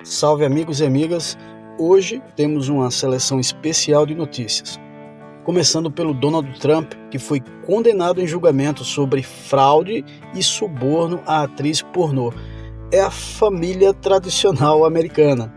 Salve amigos e amigas, hoje temos uma seleção especial de notícias. Começando pelo Donald Trump, que foi condenado em julgamento sobre fraude e suborno à atriz pornô. É a família tradicional americana.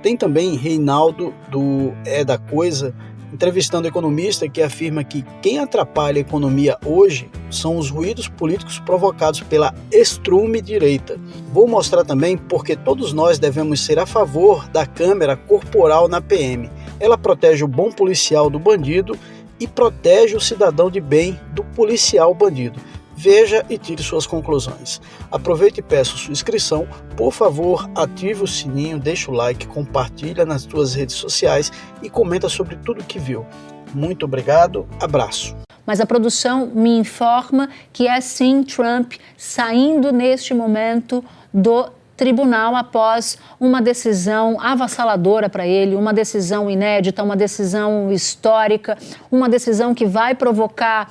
Tem também Reinaldo do É da Coisa, entrevistando economista que afirma que quem atrapalha a economia hoje são os ruídos políticos provocados pela extrema-direita. Vou mostrar também porque todos nós devemos ser a favor da câmera corporal na PM. Ela protege o bom policial do bandido e protege o cidadão de bem do policial bandido. Veja e tire suas conclusões. Aproveite e peço sua inscrição. Por favor, ative o sininho, deixa o like, compartilha nas suas redes sociais e comenta sobre tudo que viu. Muito obrigado, abraço. Mas a produção me informa que é sim Trump saindo neste momento do tribunal após uma decisão avassaladora para ele, uma decisão inédita, uma decisão histórica, uma decisão que vai provocar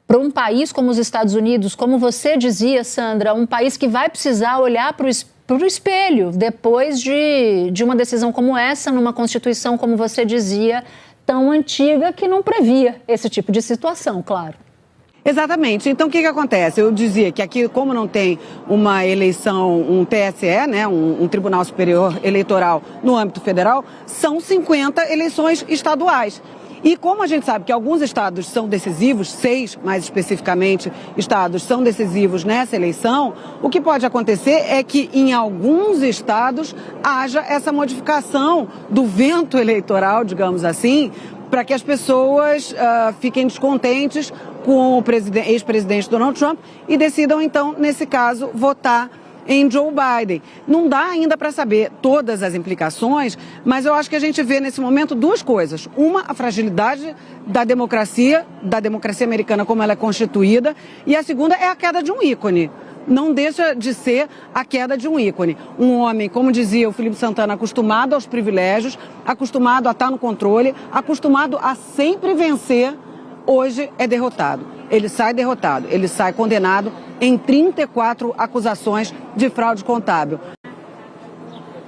para um país como os Estados Unidos, como você dizia, Sandra, um país que vai precisar olhar para o espelho depois de uma decisão como essa, numa Constituição, como você dizia, tão antiga que não previa esse tipo de situação, claro. Exatamente. Então, o que acontece? Eu dizia que aqui, como não tem uma eleição, um TSE, né, um Tribunal Superior Eleitoral no âmbito federal, são 50 eleições estaduais. E como a gente sabe que alguns estados são decisivos, 6 mais especificamente estados são decisivos nessa eleição, o que pode acontecer é que em alguns estados haja essa modificação do vento eleitoral, digamos assim, para que as pessoas fiquem descontentes com o ex-presidente Donald Trump e decidam então, nesse caso, votar em Joe Biden. Não dá ainda para saber todas as implicações, mas eu acho que a gente vê nesse momento duas coisas. Uma, a fragilidade da democracia americana como ela é constituída, e a segunda é a queda de um ícone. Não deixa de ser a queda de um ícone. Um homem, como dizia o Felipe Santana, acostumado aos privilégios, acostumado a estar no controle, acostumado a sempre vencer, hoje é derrotado. Ele sai derrotado, ele sai condenado em 34 acusações de fraude contábil.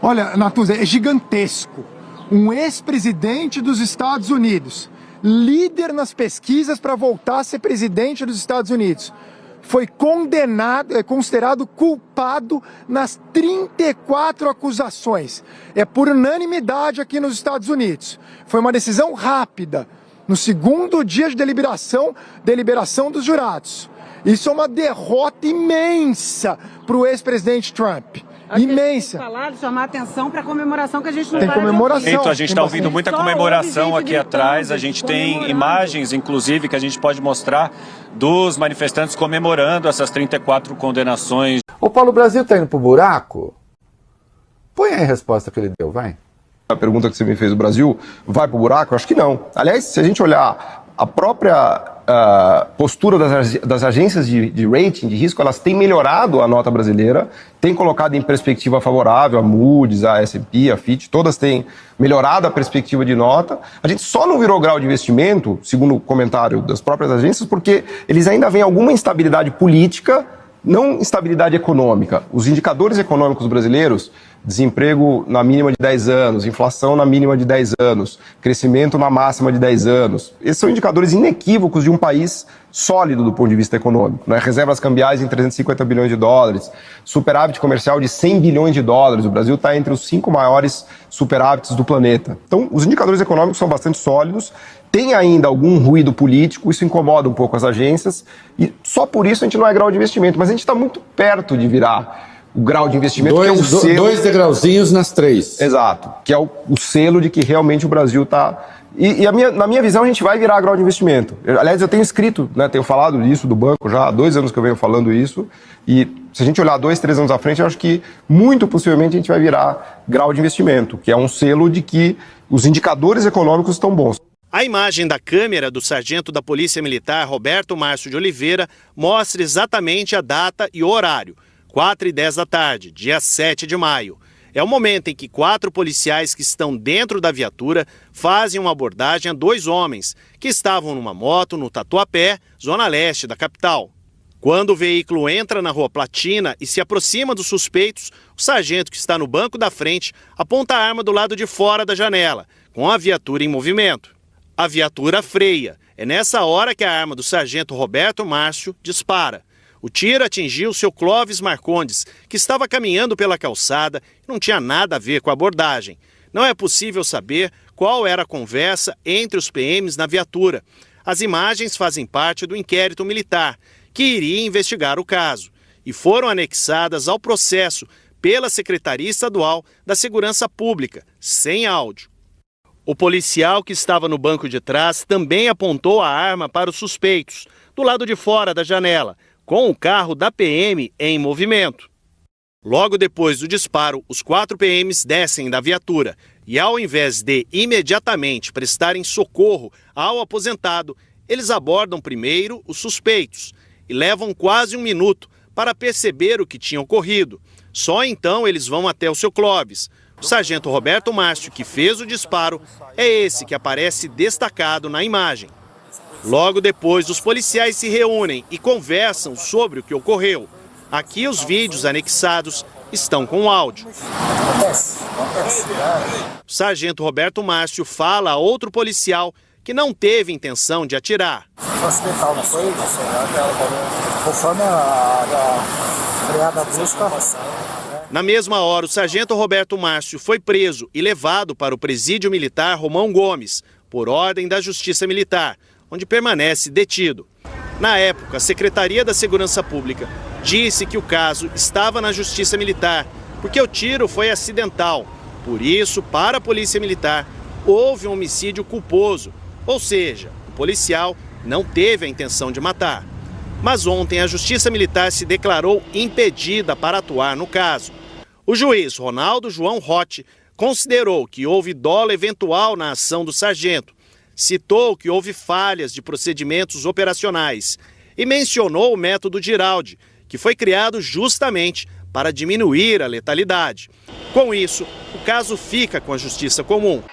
Olha, Natuza, é gigantesco. Um ex-presidente dos Estados Unidos, líder nas pesquisas para voltar a ser presidente dos Estados Unidos, foi condenado, considerado culpado nas 34 acusações. É por unanimidade aqui nos Estados Unidos. Foi uma decisão rápida. No segundo dia de deliberação dos jurados. Isso é uma derrota imensa para o ex-presidente Trump. Imensa. Tem que falar, chamar atenção para a comemoração que a gente não tem comemoração. Então, a gente está ouvindo muita comemoração aqui atrás. A gente tem imagens, inclusive, que a gente pode mostrar dos manifestantes comemorando essas 34 condenações. Ô Paulo, o Brasil está indo pro buraco? Põe aí a resposta que ele deu, vai. A pergunta que você me fez, o Brasil vai para o buraco? Eu acho que não. Aliás, se a gente olhar a própria postura das agências de rating, de risco, elas têm melhorado a nota brasileira, têm colocado em perspectiva favorável, a Moody's, a S&P, a Fitch, todas têm melhorado a perspectiva de nota. A gente só não virou grau de investimento, segundo o comentário das próprias agências, porque eles ainda veem alguma instabilidade política, não instabilidade econômica. Os indicadores econômicos brasileiros, desemprego na mínima de 10 anos, inflação na mínima de 10 anos, crescimento na máxima de 10 anos. Esses são indicadores inequívocos de um país sólido do ponto de vista econômico, né? Reservas cambiais em 350 bilhões de dólares, superávit comercial de 100 bilhões de dólares. O Brasil está entre os 5 maiores superávites do planeta. Então, os indicadores econômicos são bastante sólidos. Tem ainda algum ruído político, isso incomoda um pouco as agências, e só por isso a gente não é grau de investimento, mas a gente está muito perto de virar o grau de investimento, que é o selo... 2 degrauzinhos nas 3. Exato, que é o selo de que realmente o Brasil está... Na minha visão, a gente vai virar grau de investimento. Aliás, eu tenho escrito, né, tenho falado isso do banco já há 2 anos que eu venho falando isso, e se a gente olhar 2, 3 anos à frente, eu acho que muito possivelmente a gente vai virar grau de investimento, que é um selo de que os indicadores econômicos estão bons. A imagem da câmera do sargento da Polícia Militar, Roberto Márcio de Oliveira, mostra exatamente a data e o horário, 4h10 da tarde, dia 7 de maio. É o momento em que 4 policiais que estão dentro da viatura fazem uma abordagem a 2 homens que estavam numa moto no Tatuapé, zona leste da capital. Quando o veículo entra na Rua Platina e se aproxima dos suspeitos, O sargento, que está no banco da frente, aponta a arma do lado de fora da janela, com a viatura em movimento. A viatura freia. É nessa hora que a arma do sargento Roberto Márcio dispara. O tiro atingiu seu Clóvis Marcondes, que estava caminhando pela calçada e não tinha nada a ver com a abordagem. Não é possível saber qual era a conversa entre os PMs na viatura. As imagens fazem parte do inquérito militar, que iria investigar o caso, e foram anexadas ao processo pela Secretaria Estadual da Segurança Pública, sem áudio. O policial que estava no banco de trás também apontou a arma para os suspeitos, do lado de fora da janela, com o carro da PM em movimento. Logo depois do disparo, os 4 PMs descem da viatura e, ao invés de imediatamente prestarem socorro ao aposentado, eles abordam primeiro os suspeitos e levam quase 1 minuto para perceber o que tinha ocorrido. Só então eles vão até o seu Clóvis. O sargento Roberto Márcio, que fez o disparo, é esse que aparece destacado na imagem. Logo depois, os policiais se reúnem e conversam sobre o que ocorreu. Aqui os vídeos anexados estão com áudio. O sargento Roberto Márcio fala a outro policial que não teve intenção de atirar. Na mesma hora, o sargento Roberto Márcio foi preso e levado para o presídio militar Romão Gomes, por ordem da Justiça Militar, onde permanece detido. Na época, a Secretaria da Segurança Pública disse que o caso estava na Justiça Militar, porque o tiro foi acidental. Por isso, para a Polícia Militar, houve um homicídio culposo, ou seja, o policial não teve a intenção de matar. Mas ontem a Justiça Militar se declarou impedida para atuar no caso. O juiz Ronaldo João Rotti considerou que houve dolo eventual na ação do sargento, citou que houve falhas de procedimentos operacionais e mencionou o método Giraldi, que foi criado justamente para diminuir a letalidade. Com isso, o caso fica com a Justiça Comum.